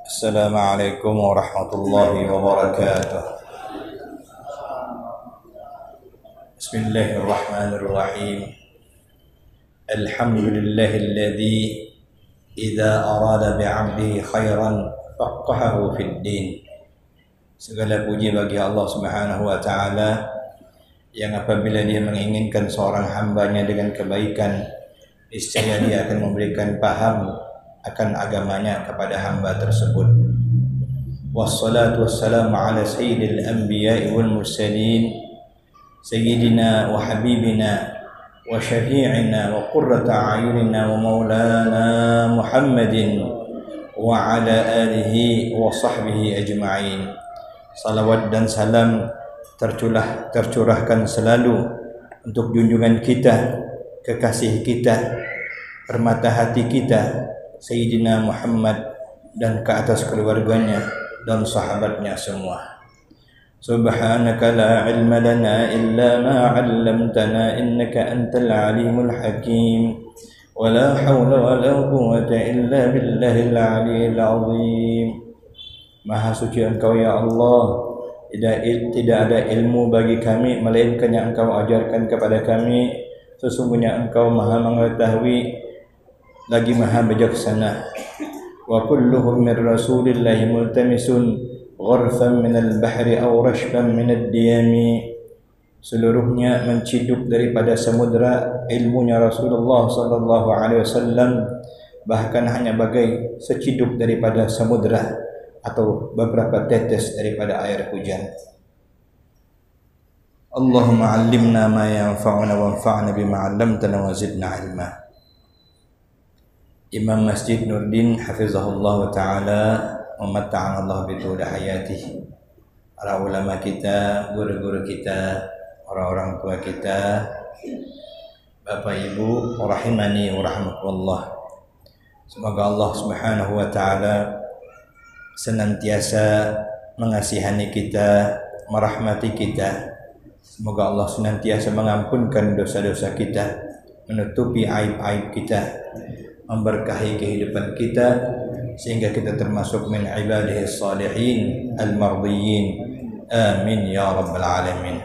Assalamualaikum warahmatullahi wabarakatuh. Bismillahirrahmanirrahim. Alhamdulillahilladzi idza arada bi'abdihi khairan faqahahu fid din. Segala puji bagi Allah Subhanahu wa taala yang apabila dia menginginkan seorang hambanya dengan kebaikan, niscaya dia akan memberikan paham akan agamanya kepada hamba tersebut. Wassalatu wassalamu ala sayyidil anbiya'i wal mursalin sayyidina wa habibina wa syafi'ina wa qurrata a'yunina wa maulana Muhammadin wa ala alihi wa sahbihi ajma'in. Salawat dan salam tercurahkan selalu untuk junjungan kita, kekasih kita, permata hati kita, Sayyidina Muhammad, dan ke atas keluarganya dan sahabatnya semua. Subhanaka la ilma lana illa ma 'allamtana innaka antal alimul hakim. Wa la hawla wa la quwwata illa billahil 'aliyyil 'azim. Maha suci Engkau ya Allah, tidak ada ilmu bagi kami melainkan yang Engkau ajarkan kepada kami. Sesungguhnya Engkau Maha mengetahui lagi Maha bijaksana. Wa kulluhum min rasulillahi multamisun gharfan min al-bahri aw rashban min ad-diyami. Seluruhnya menciduk daripada samudra ilmunya Rasulullah sallallahu alaihi wasallam, bahkan hanya bagai seciduk daripada samudra atau beberapa tetes daripada air hujan. Allahumma 'allimna ma yanfa'una wanfa'na bima 'allamtana wa zidna 'ilma. Imam Masjid Nurdin hafizahullah ta'ala wa matta'ana Allah bitul hayatih. Para ulama kita, guru-guru kita, orang-orang tua kita, Bapak Ibu rahimani wa rahmatullah. Semoga Allah Subhanahu wa ta'ala senantiasa mengasihani kita, merahmati kita. Semoga Allah senantiasa mengampunkan dosa-dosa kita, menutupi aib-aib kita, memberkahi kehidupan kita, sehingga kita termasuk min ibadihi salihin al-mardiyyin. Amin ya rabbal alamin.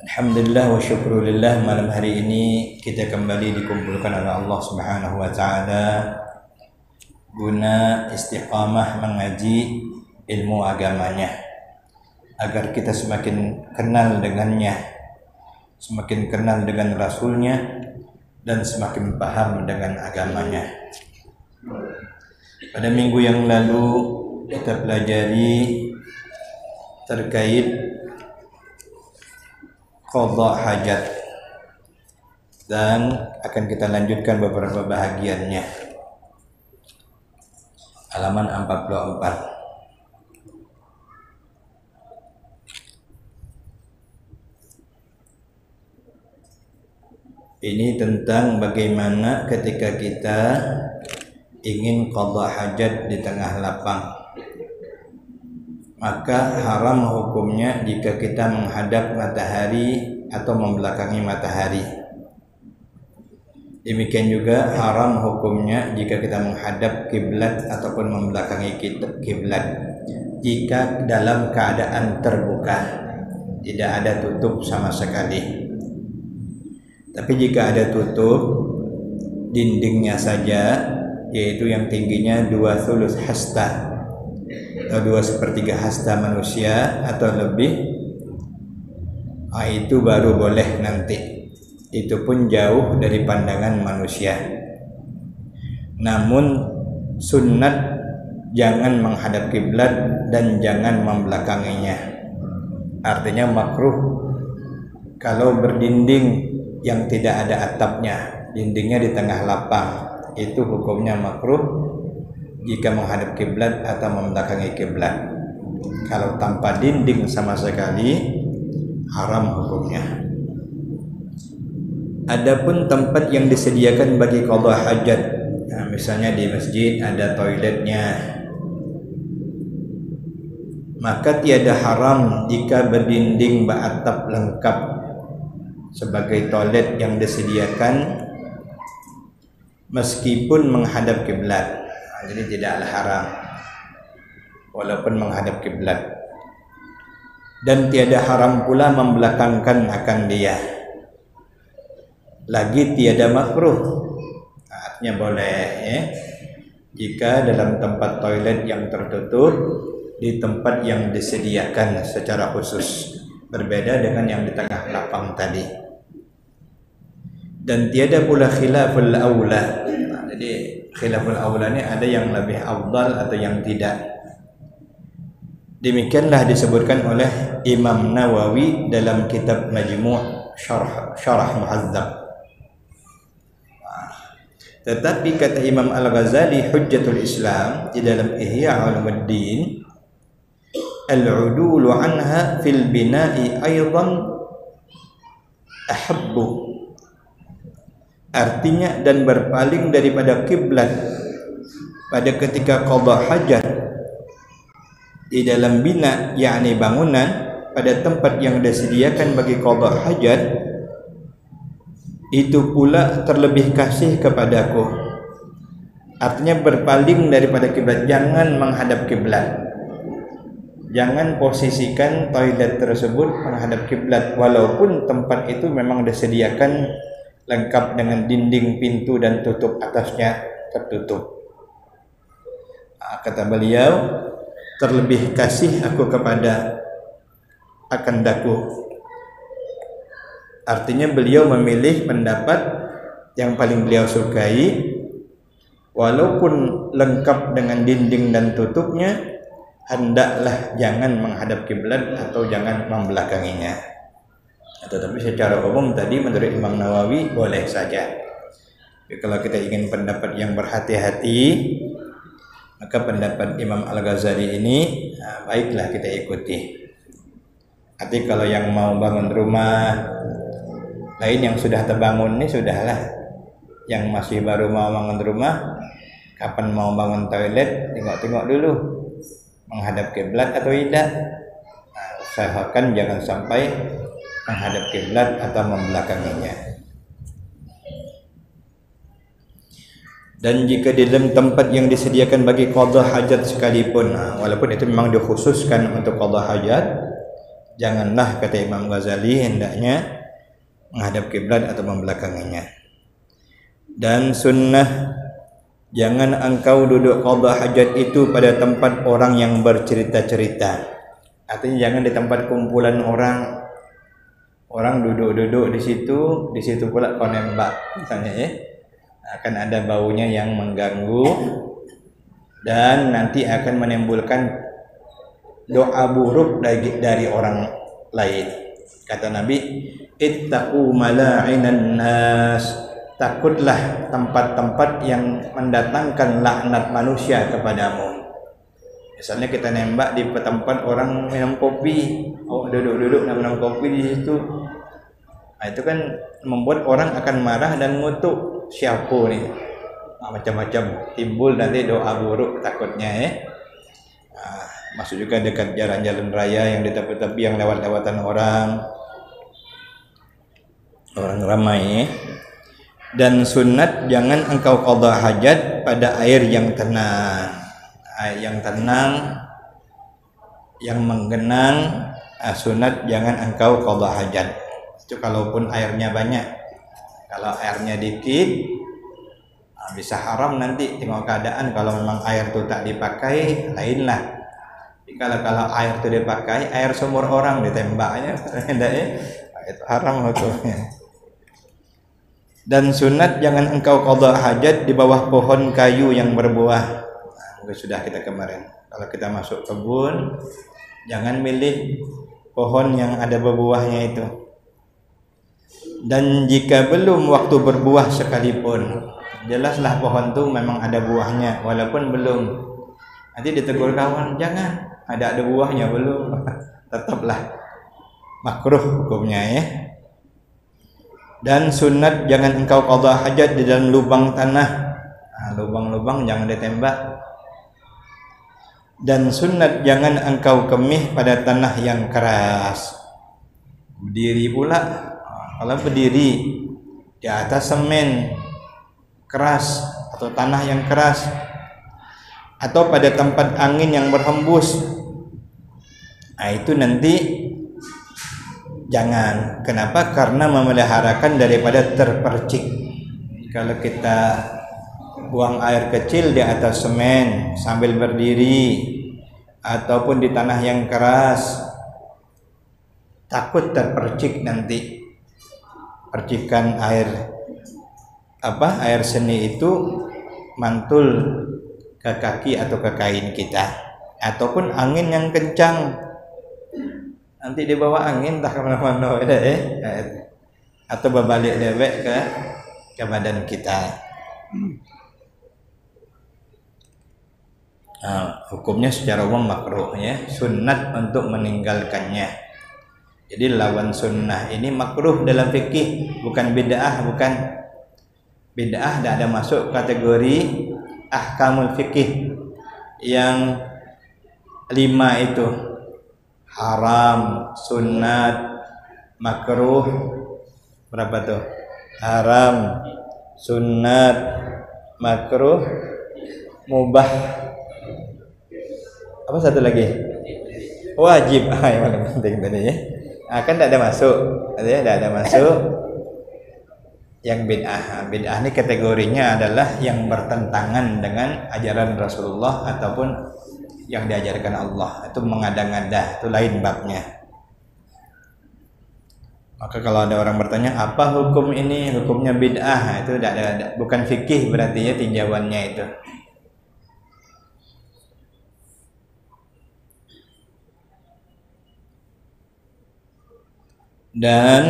Alhamdulillah wa syukrulillah, malam hari ini kita kembali dikumpulkan oleh Allah Subhanahu wa taala guna istiqamah mengaji ilmu agamanya, agar kita semakin kenal dengannya, semakin kenal dengan Rasulnya, dan semakin paham dengan agamanya. Pada minggu yang lalu kita pelajari terkait qadha hajat, dan akan kita lanjutkan beberapa bahagiannya. Halaman 44. Ini tentang bagaimana ketika kita ingin qadha hajat di tengah lapang, maka haram hukumnya jika kita menghadap matahari atau membelakangi matahari. Demikian juga haram hukumnya jika kita menghadap kiblat ataupun membelakangi kiblat jika dalam keadaan terbuka, tidak ada tutup sama sekali. Tapi jika ada tutup, dindingnya saja, yaitu yang tingginya 2/3 hasta atau 2/3 hasta manusia atau lebih, itu baru boleh nanti. Itu pun jauh dari pandangan manusia. Namun sunnat jangan menghadap kiblat dan jangan membelakanginya. Artinya makruh kalau berdinding yang tidak ada atapnya, dindingnya di tengah lapang, itu hukumnya makruh jika menghadap kiblat atau membelakangi kiblat. Kalau tanpa dinding sama sekali, haram hukumnya. Adapun tempat yang disediakan bagi qadha hajat, nah, misalnya di masjid ada toiletnya, maka tiada haram jika berdinding beratap lengkap sebagai toilet yang disediakan meskipun menghadap kiblat. Jadi tidaklah haram walaupun menghadap kiblat. Dan tiada haram pula membelakangkan akan dia. Lagi tiada makruh. Artinya boleh ya. Jika dalam tempat toilet yang tertutup, di tempat yang disediakan secara khusus, berbeda dengan yang di tengah lapang tadi. Dan tiada pula khilaful aula. Jadi khilaful aula ini ada yang lebih afdal atau yang tidak. Demikianlah disebutkan oleh Imam Nawawi dalam kitab Majmu' Syarah Muhadzab. Tetapi kata Imam Al-Ghazali Hujjatul Islam di dalam Ihya Ulumuddin, al-udulu anha fil bina'i aidan ahabbu. Artinya dan berpaling daripada kiblat pada ketika qada hajat di dalam bina, yakni bangunan pada tempat yang disediakan bagi qada hajat, itu pula terlebih kasih kepadaku. Artinya berpaling daripada kiblat, jangan menghadap kiblat. Jangan posisikan toilet tersebut menghadap kiblat walaupun tempat itu memang disediakan lengkap dengan dinding, pintu dan tutup atasnya tertutup. Kata beliau, terlebih kasih aku kepada akan daku. Artinya beliau memilih pendapat yang paling beliau sukai, walaupun lengkap dengan dinding dan tutupnya, hendaklah jangan menghadap kiblat atau jangan membelakanginya. Tetapi secara umum tadi menurut Imam Nawawi boleh saja. Tapi kalau kita ingin pendapat yang berhati-hati, maka pendapat Imam Al-Ghazali ini baiklah kita ikuti. Arti kalau yang mau bangun rumah lain yang sudah terbangun ini sudahlah. Yang masih baru mau bangun rumah, kapan mau bangun toilet, tengok-tengok dulu menghadap kiblat atau tidak. Usahakan jangan sampai menghadap kiblat atau membelakanginya. Dan jika di dalam tempat yang disediakan bagi qada hajat sekalipun, walaupun itu memang dikhususkan untuk qada hajat, janganlah kata Imam Ghazali hendaknya menghadap kiblat atau membelakanginya. Dan sunnah, jangan engkau duduk qada hajat itu pada tempat orang yang bercerita-cerita. Artinya jangan di tempat kumpulan orang. Orang duduk-duduk di situ pula kau nembak misalnya ya. Akan ada baunya yang mengganggu dan nanti akan menimbulkan doa buruk dari orang lain. Kata Nabi, ittaqu mala'inan nas. Takutlah tempat-tempat yang mendatangkan laknat manusia kepadamu. Misalnya kita nembak di tempat orang minum kopi, duduk-duduk nak minum kopi di situ. Itu kan membuat orang akan marah dan mengutuk siapa nih. Macam-macam timbul nanti doa buruk takutnya ya. Masuk juga dekat jalan-jalan raya yang di tepi-tepi yang lewat-lewatan orang ramai. Dan sunat jangan engkau qada hajat pada air yang tenang. Yang menggenang, sunat jangan engkau qada hajat. Itu kalaupun airnya banyak. Kalau airnya dikit bisa haram nanti, tengok keadaan. Kalau memang air itu tak dipakai lainlah. Kalau air itu dipakai, air sumur orang ditembaknya itu haram hukumnya. Dan sunat jangan engkau qada hajat di bawah pohon kayu yang berbuah. Sudah kita kemarin, kalau kita masuk kebun jangan milih pohon yang ada berbuahnya itu. Dan jika belum waktu berbuah sekalipun, jelaslah pohon itu memang ada buahnya walaupun belum. Nanti ditegur kawan, jangan ada buahnya belum. Tetaplah makruh hukumnya ya. Dan sunat jangan engkau qada hajat di dalam lubang tanah. Lubang-lubang jangan ditembak. Dan sunat jangan engkau kemih pada tanah yang keras. Berdiri pula kalau berdiri di atas semen keras atau tanah yang keras, atau pada tempat angin yang berhembus, nah itu nanti jangan. Kenapa? Karena memeliharakan daripada terpercik. Kalau kita buang air kecil di atas semen sambil berdiri ataupun di tanah yang keras, takut terpercik nanti. Percikan air seni itu mantul ke kaki atau ke kain kita, ataupun angin yang kencang nanti dibawa angin entah kemana-mana atau berbalik dewek ke badan kita. Hukumnya secara umum makruh ya, sunat untuk meninggalkannya. Jadi lawan sunnah ini makruh dalam fikih, bukan bid'ah, bukan bid'ah, tidak ada masuk kategori ahkamul fikih yang 5 itu: haram, sunat, makruh. Berapa tuh? Haram, sunat, makruh, mubah. Apa satu lagi? Wajib. Yang paling penting tadi ya. Kan tidak ada masuk, tidak ada masuk yang bid'ah. Bid'ah ini kategorinya adalah yang bertentangan dengan ajaran Rasulullah ataupun yang diajarkan Allah. Itu mengada-ngada, itu lain babnya. Maka kalau ada orang bertanya apa hukum ini, hukumnya bid'ah, itu tidak ada, bukan fikih berarti ya tinjauannya itu. Dan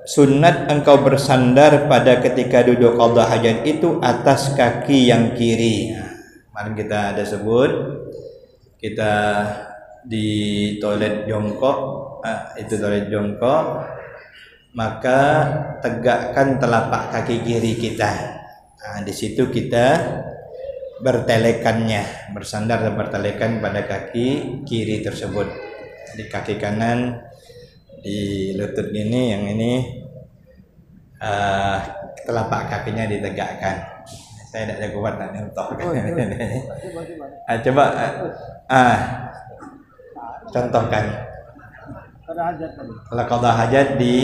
sunat engkau bersandar pada ketika duduk qadha hajat itu atas kaki yang kiri. Kemarin kita ada sebut, kita di toilet jongkok, itu toilet jongkok, maka tegakkan telapak kaki kiri kita. Di situ kita bertelekannya, bersandar dan bertelekan pada kaki kiri tersebut. Di kaki kanan di lutut ini, yang ini telapak kakinya ditegakkan. Saya tidak ada kuat nak nyentuh. Coba contohkan. Kalau qadha hajat di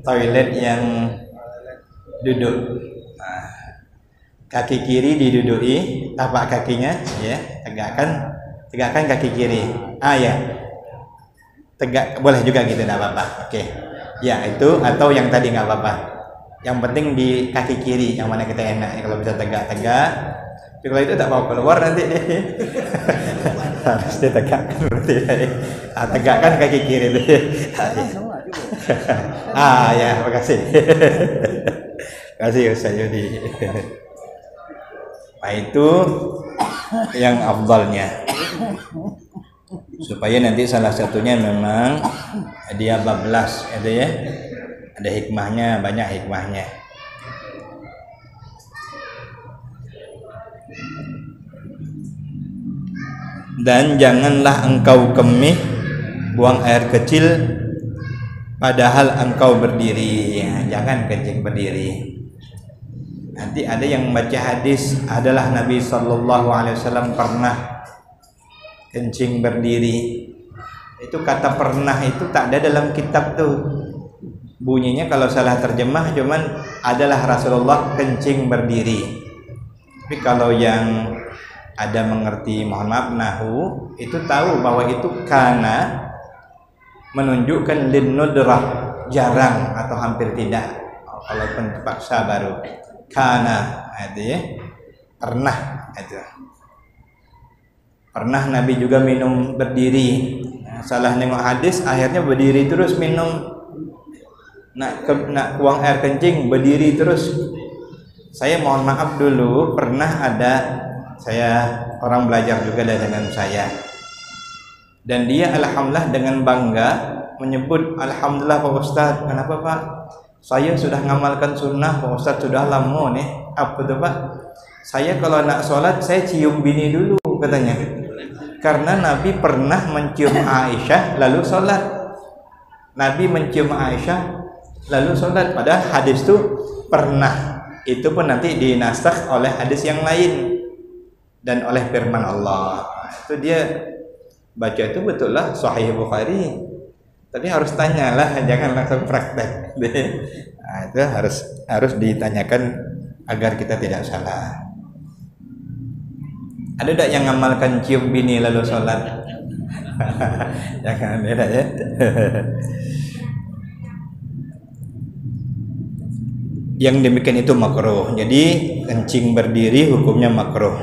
toilet yang duduk, kaki kiri diduduki, tapak kakinya ya, tegakkan kaki kiri. Ya. Tegak boleh juga gitu, tidak apa-apa. Oke. Ya itu, atau yang tadi nggak apa-apa. Yang penting di kaki kiri yang mana kita enak. Kalau bisa tegak-tegak. Tapi kalau itu tak mau keluar nanti harus ditegakkan berarti. Tegakkan kaki kiri itu. Ya, makasih. Kasih Ustaz Yudi. Nah itu yang afdalnya. Supaya nanti salah satunya memang dia bablas itu ya, ada hikmahnya, banyak hikmahnya. Dan janganlah engkau kemih buang air kecil padahal engkau berdiri. Jangan kencing berdiri. Nanti ada yang membaca hadis adalah Nabi SAW pernah kencing berdiri. Itu kata pernah itu tak ada dalam kitab tuh. Bunyinya kalau salah terjemah cuman adalah Rasulullah kencing berdiri. Tapi kalau yang ada mengerti, mohon maaf, nahu, itu tahu bahwa itu kana menunjukkan linnudrah, jarang atau hampir tidak. Walaupun terpaksa baru kana itu ya, pernah itu. Pernah Nabi juga minum berdiri. Salah nengok hadis, akhirnya berdiri terus minum. Nak buang air kencing berdiri terus. Saya mohon maaf dulu, pernah ada saya orang belajar juga dengan saya. Dan dia alhamdulillah dengan bangga menyebut, alhamdulillah Pak Ustadz. Kenapa Pak? Saya sudah ngamalkan sunnah Pak Ustadz sudah lama nih. Apa tuh Pak? Saya kalau nak sholat saya cium bini dulu katanya. Karena Nabi pernah mencium Aisyah lalu sholat. Nabi mencium Aisyah lalu sholat. Padahal hadis itu pernah, itu pun nanti dinasakh oleh hadis yang lain dan oleh firman Allah. Itu dia baca itu betul lah Sahih Bukhari, tapi harus tanyalah, jangan langsung praktek. Nah, itu harus ditanyakan agar kita tidak salah. Ada tak yang ngamalkan cium bini lalu sholat? Jangan ada ya. Yang demikian itu makruh. Jadi kencing berdiri hukumnya makruh.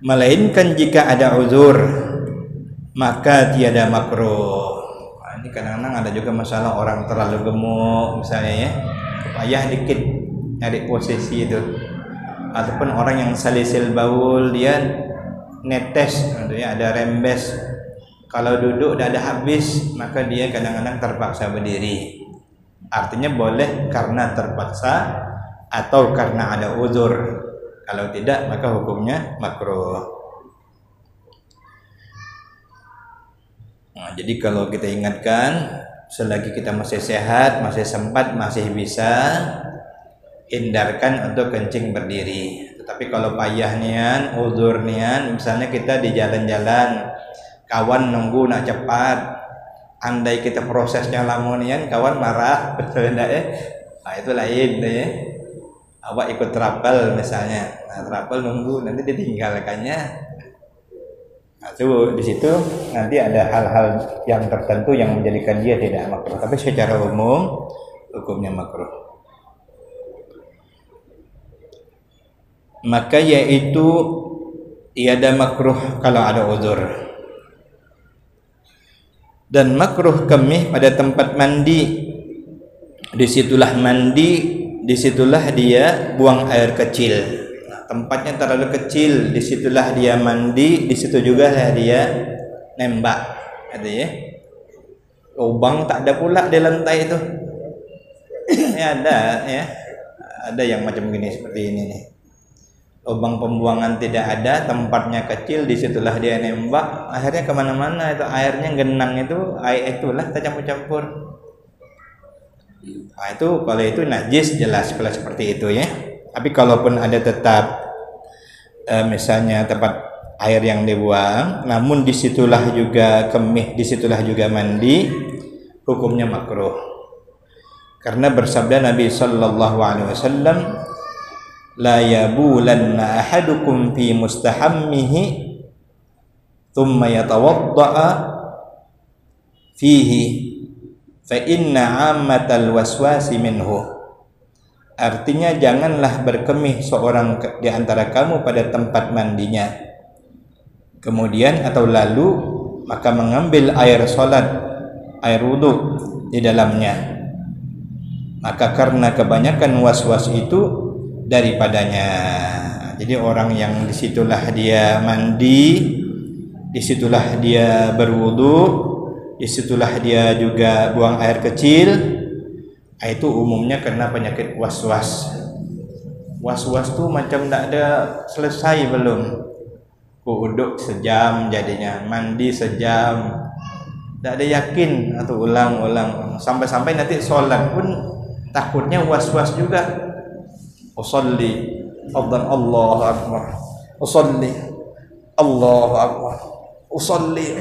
Melainkan jika ada uzur, maka tiada makruh. Nah, ini kadang-kadang ada juga masalah orang terlalu gemuk misalnya ya, payah dikit nyari posisi itu. Ataupun orang yang salisil baul, dia netes, ya, ada rembes. Kalau duduk dah ada habis, maka dia kadang-kadang terpaksa berdiri. Artinya boleh karena terpaksa atau karena ada uzur. Kalau tidak, maka hukumnya makruh. Nah, jadi kalau kita ingatkan, selagi kita masih sehat, masih sempat, masih bisa, hindarkan untuk kencing berdiri. Tetapi kalau payah nian, uzur nian, misalnya kita di jalan-jalan, kawan nunggu nak cepat, andai kita prosesnya lama nian, kawan marah, betul enggak ya? Nah, itu lain ya. Awak ikut trapel misalnya, nah trapel nunggu nanti ditinggalkannya. Nah, itu di situ nanti ada hal-hal yang tertentu yang menjadikan dia tidak makruh. Tapi secara umum hukumnya makruh. Maka yaitu tiada makruh kalau ada uzur. Dan makruh kemih pada tempat mandi. Disitulah mandi, disitulah dia buang air kecil. Nah, tempatnya terlalu kecil, disitulah dia mandi, disitu juga dia nembak. Ada ya. Lubang tak ada pula di lantai itu. Ya ada ya. Ada yang macam gini seperti ini nih. Lubang pembuangan tidak ada, tempatnya kecil, disitulah dia nembak, akhirnya kemana-mana itu airnya genang itu, air itulah tercampur-campur. Nah, itu kalau itu najis jelas kalau seperti itu ya. Tapi kalaupun ada tetap misalnya tempat air yang dibuang, namun disitulah juga kemih, disitulah juga mandi, hukumnya makruh. Karena bersabda Nabi sallallahu alaihi wasallam, la yabulanna ahadukum fi mustahammihi thumma yatawadda'a fihi fa inna ammatal waswasi minhu. Artinya janganlah berkemih seorang di antara kamu pada tempat mandinya, kemudian atau lalu maka mengambil air salat, air wudu di dalamnya, maka karena kebanyakan waswas itu daripadanya. Jadi orang yang disitulah dia mandi, disitulah dia berwudu, disitulah dia juga buang air kecil, itu umumnya karena penyakit waswas. Was-was tuh macam tak ada selesai belum. Duduk sejam jadinya, mandi sejam, tak ada yakin atau ulang-ulang sampai-sampai nanti sholat pun takutnya was-was juga. Usalli, Allahu Akbar, usalli, Allahu Akbar, usalli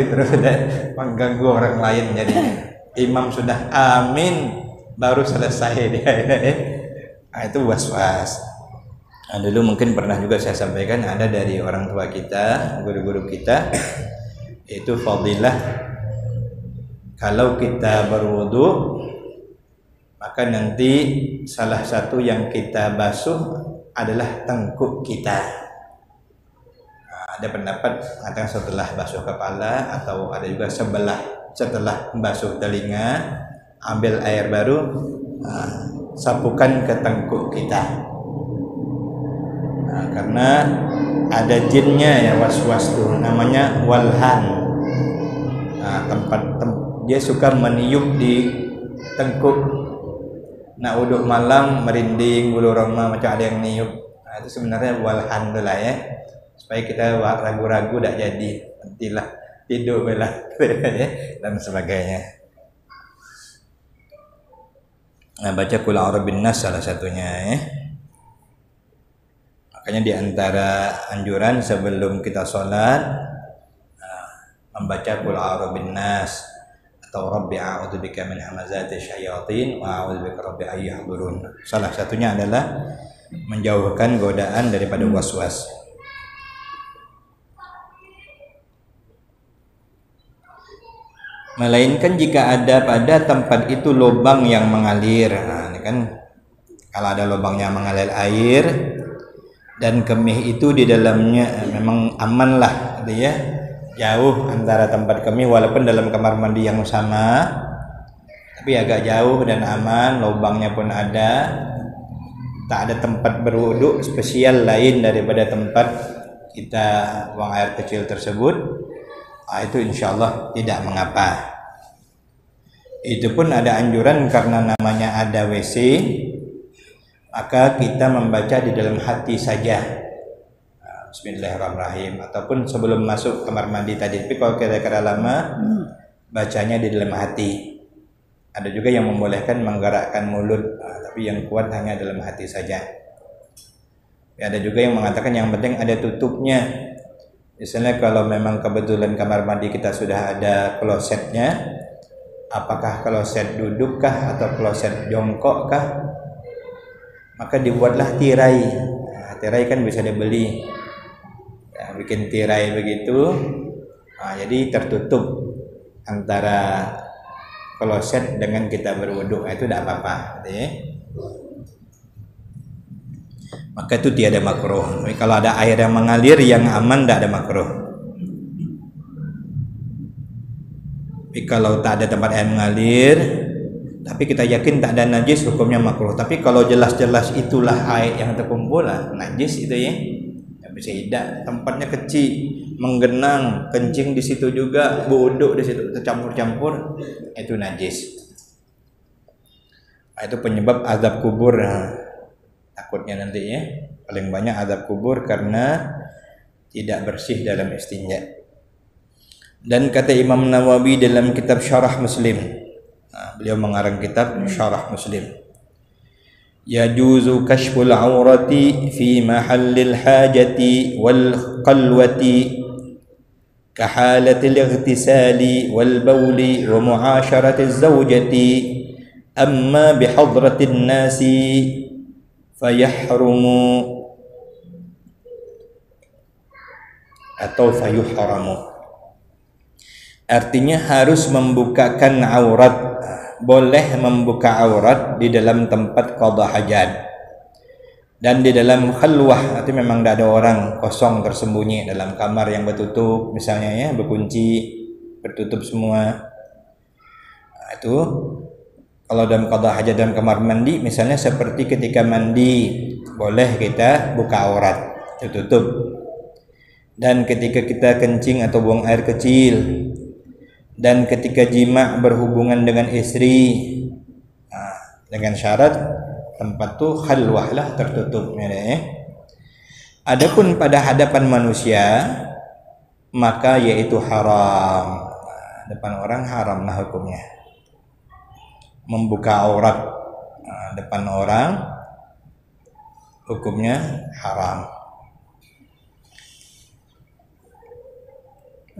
terus mengganggu orang lain jadinya. Imam sudah amin baru selesai dia. Nah, itu was-was. Nah, dulu mungkin pernah juga saya sampaikan, ada dari orang tua kita, guru-guru kita, itu fadilah kalau kita berwudu, maka nanti salah satu yang kita basuh adalah tengkuk kita. Nah, ada pendapat mengatakan setelah basuh kepala, atau ada juga setelah basuh telinga, ambil air baru, sapukan ke tengkuk kita. Nah, karena ada jinnya ya was-was tuh, namanya walhan. Nah, dia suka meniup di tengkuk. Nah, uduk malam merinding, bulu roma macam ada yang niup. Nah, itu sebenarnya walhamdulillah ya. Supaya kita ragu-ragu tak jadi, nantilah tidur belah dan sebagainya. Nah, baca Qul A'udzu Binnas salah satunya ya. Makanya di antara anjuran sebelum kita sholat membaca Qul A'udzu Binnas atau Rabbi a'udzu bika min hamazati syayatin wa a'udzu bika rabbi ay yahdurun. Salah satunya adalah menjauhkan godaan daripada waswas. Melainkan jika ada pada tempat itu lubang yang mengalir. Nah, ini kan kalau ada lubang yang mengalir air dan kemih itu di dalamnya memang aman lah gitu ya. Jauh antara tempat kemih walaupun dalam kamar mandi yang sama, tapi agak jauh dan aman, lubangnya pun ada. Tak ada tempat berwudu spesial lain daripada tempat kita buang air kecil tersebut. Itu insyaallah tidak mengapa. Itu pun ada anjuran karena namanya ada WC, maka kita membaca di dalam hati saja. Bismillahirrahmanirrahim, ataupun sebelum masuk kamar mandi tadi. Tapi kalau kira-kira lama bacanya di dalam hati. Ada juga yang membolehkan menggerakkan mulut, tapi yang kuat hanya dalam hati saja. Ada juga yang mengatakan yang penting ada tutupnya. Misalnya kalau memang kebetulan kamar mandi kita sudah ada klosetnya, apakah kloset dudukkah atau kloset jongkokkah, maka dibuatlah tirai. Tirai kan bisa dibeli. Bikin tirai begitu, jadi tertutup antara kloset dengan kita berwudu, itu tidak apa-apa, gitu ya. Maka itu tiada makruh. Kalau ada air yang mengalir yang aman tidak ada makruh. Tapi kalau tak ada tempat air mengalir, tapi kita yakin tak ada najis, hukumnya makruh. Tapi kalau jelas-jelas itulah air yang terkumpul, najis itu ya. Bisa tidak, tempatnya kecil, menggenang, kencing di situ juga, bodok di situ, tercampur-campur, itu najis. Itu penyebab azab kubur. Takutnya nanti ya, paling banyak azab kubur karena tidak bersih dalam istinja. Dan kata Imam Nawawi dalam kitab Syarah Muslim, beliau mengarang kitab Syarah Muslim, yajuzu kashful aurati fi mahallil hajati wal qalwati kahalatil ightisali wal bawli wa mu'asyaratil zawjati amma bihadratin nasi fayahrumu atau fayuhramu. Artinya harus membukakan aurat, boleh membuka aurat di dalam tempat qada hajat dan di dalam khalwah, itu memang tidak ada orang, kosong, tersembunyi dalam kamar yang bertutup misalnya ya, berkunci, bertutup semua. Itu kalau dalam qada hajat dalam kamar mandi misalnya seperti ketika mandi boleh kita buka aurat, tertutup. Dan ketika kita kencing atau buang air kecil, dan ketika jima berhubungan dengan istri, dengan syarat tempat tu khalwah lah, tertutup ya. Adapun pada hadapan manusia maka yaitu haram. Depan orang haram lah hukumnya. Membuka aurat depan orang hukumnya haram.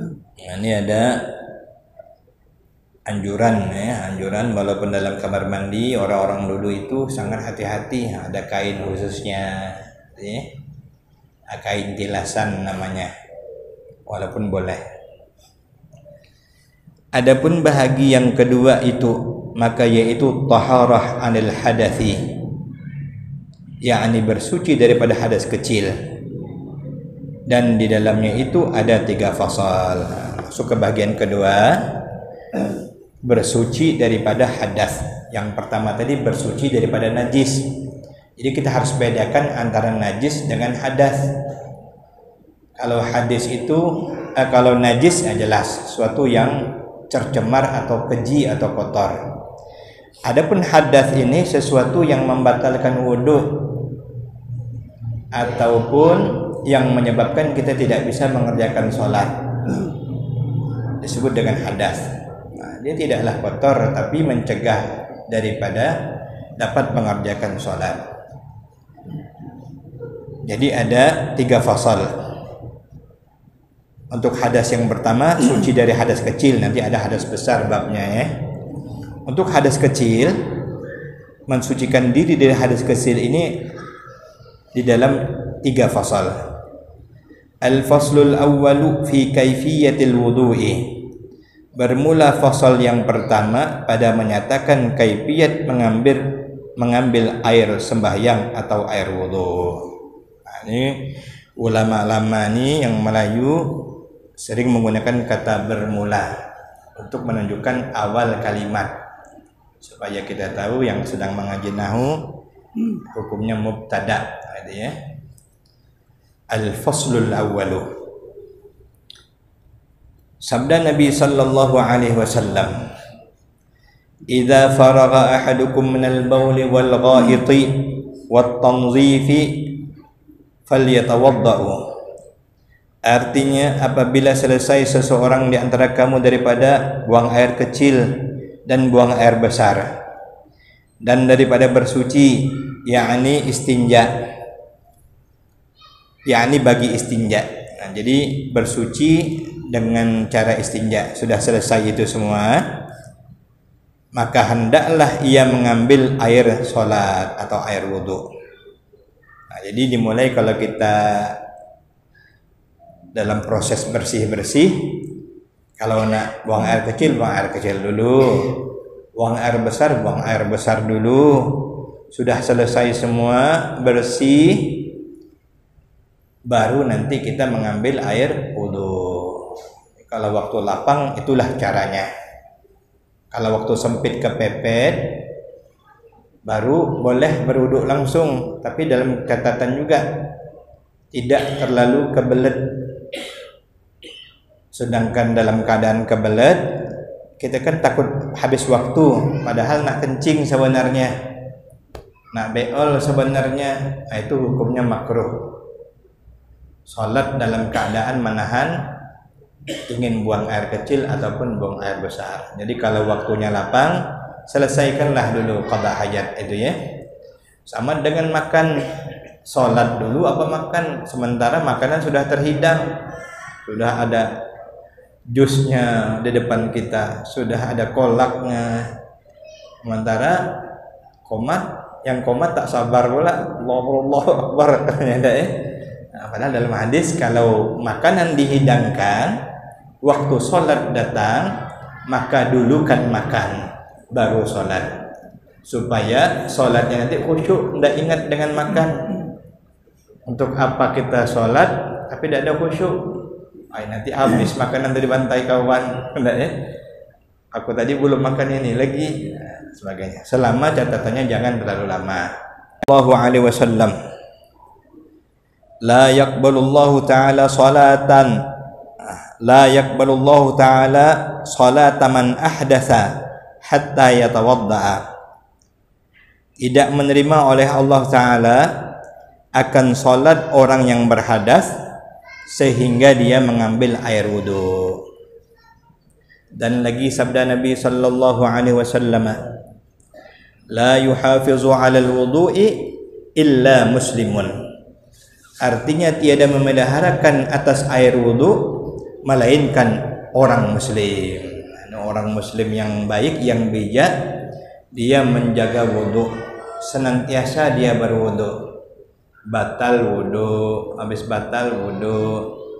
Nah, ini ada anjuran ya, anjuran walaupun dalam kamar mandi orang-orang dulu itu sangat hati-hati, ada kain khususnya ya, kain tilasan namanya, walaupun boleh. Adapun bahagi yang kedua itu maka yaitu taharah anil hadathi, yakni bersuci daripada hadas kecil, dan di dalamnya itu ada 3 fasal. Masuk ke bagian kedua, bersuci daripada hadas. Yang pertama tadi bersuci daripada najis. Jadi kita harus bedakan antara najis dengan hadas. Kalau hadis itu kalau najis jelas sesuatu yang tercemar atau keji atau kotor. Adapun hadas ini sesuatu yang membatalkan wudu ataupun yang menyebabkan kita tidak bisa mengerjakan sholat, disebut dengan hadas. Dia tidaklah kotor tapi mencegah daripada dapat mengerjakan sholat. Jadi ada 3 fasal. Untuk hadas yang pertama, suci dari hadas kecil. Nanti ada hadas besar babnya ya. Untuk hadas kecil, mensucikan diri dari hadas kecil ini di dalam 3 fasal. Al-faslul awwalu fi kaifiyatil wudu'i. Bermula fasal yang pertama pada menyatakan kaifiyat mengambil air sembahyang atau air wudu. Nah, ini ulama-ulama ini yang Melayu sering menggunakan kata bermula untuk menunjukkan awal kalimat supaya kita tahu yang sedang mengaji nahwu hukumnya mubtada, ya. Al-faslul awwalu. Sabda Nabi sallallahu alaihi wasallam, "Idza faragha ahadukum minal bauli wal ghaiti wat tanzifi falyatawaddau." Artinya, apabila selesai seseorang di antara kamu daripada buang air kecil dan buang air besar dan daripada bersuci, yakni istinja, yakni bagi istinja. Nah, jadi bersuci dengan cara istinja. Sudah selesai itu semua, maka hendaklah ia mengambil air sholat atau air wudhu. Nah, jadi dimulai kalau kita dalam proses bersih-bersih, kalau nak buang air kecil dulu, buang air besar dulu. Sudah selesai semua bersih, baru nanti kita mengambil air wudhu. Kalau waktu lapang itulah caranya. Kalau waktu sempit kepepet, baru boleh berwudhu langsung, tapi dalam catatan juga tidak terlalu kebelet. Sedangkan dalam keadaan kebelet, kita kan takut habis waktu, padahal nak kencing sebenarnya, nak beol sebenarnya. Nah, itu hukumnya makruh. Salat dalam keadaan menahan ingin buang air kecil ataupun buang air besar. Jadi kalau waktunya lapang, selesaikanlah dulu qada hajat itu ya. Sama dengan makan, salat dulu apa makan, sementara makanan sudah terhidang, sudah ada jusnya di depan kita, sudah ada kolaknya, sementara yang komat tak sabar pula, Allahu Akbar katanya ya. Nah, padahal dalam hadis kalau makanan dihidangkan, waktu sholat datang, maka dulukan makan baru sholat, supaya sholatnya nanti khusyuk, tidak ingat dengan makan. Untuk apa kita sholat tapi tidak ada khusyuk? Nanti habis makanan dari bantai kawan, enggak ya? Aku tadi belum makan ini lagi, sebagainya. Selama catatannya jangan terlalu lama. Sallallahu alaihi wasallam, la yaqbalullahu ta'ala salata man ahdatsa hatta yatawadda'a. Tidak menerima oleh Allah Ta'ala akan salat orang yang berhadas sehingga dia mengambil air wudu. Dan lagi sabda Nabi sallallahu alaihi wasallam, la yuhafizu 'alal wudu'i illa muslimun. Artinya tiada memeliharakan atas air wudu melainkan orang muslim. Orang muslim yang baik, yang bijak, dia menjaga wudu, senantiasa dia berwudu. Batal wudu, habis batal wudu,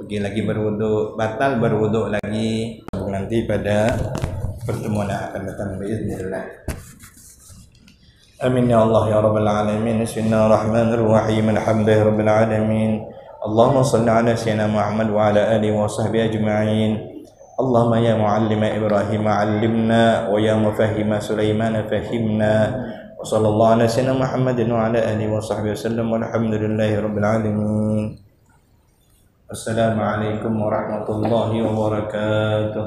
pergi lagi berwudu, batal berwudu lagi. Nanti pada pertemuan yang akan datang biiznillah. Amin ya Allah ya rabbal alamin. Bismillahirrahmanirrahim. Alhamdulillahi rabbil alamin. Allahumma shalli ala sayyidina Muhammad wa ala alihi wa sahbihi ajma'in. Allahumma ya muallima Ibrahim 'allimna wa ya mufahhima Sulaiman fahimna. Wa sallallahu ala sayyidina Muhammadin wa ala alihi wa sahbihi wasallam. Walhamdulillahi rabbil alamin. Assalamualaikum warahmatullahi wabarakatuh.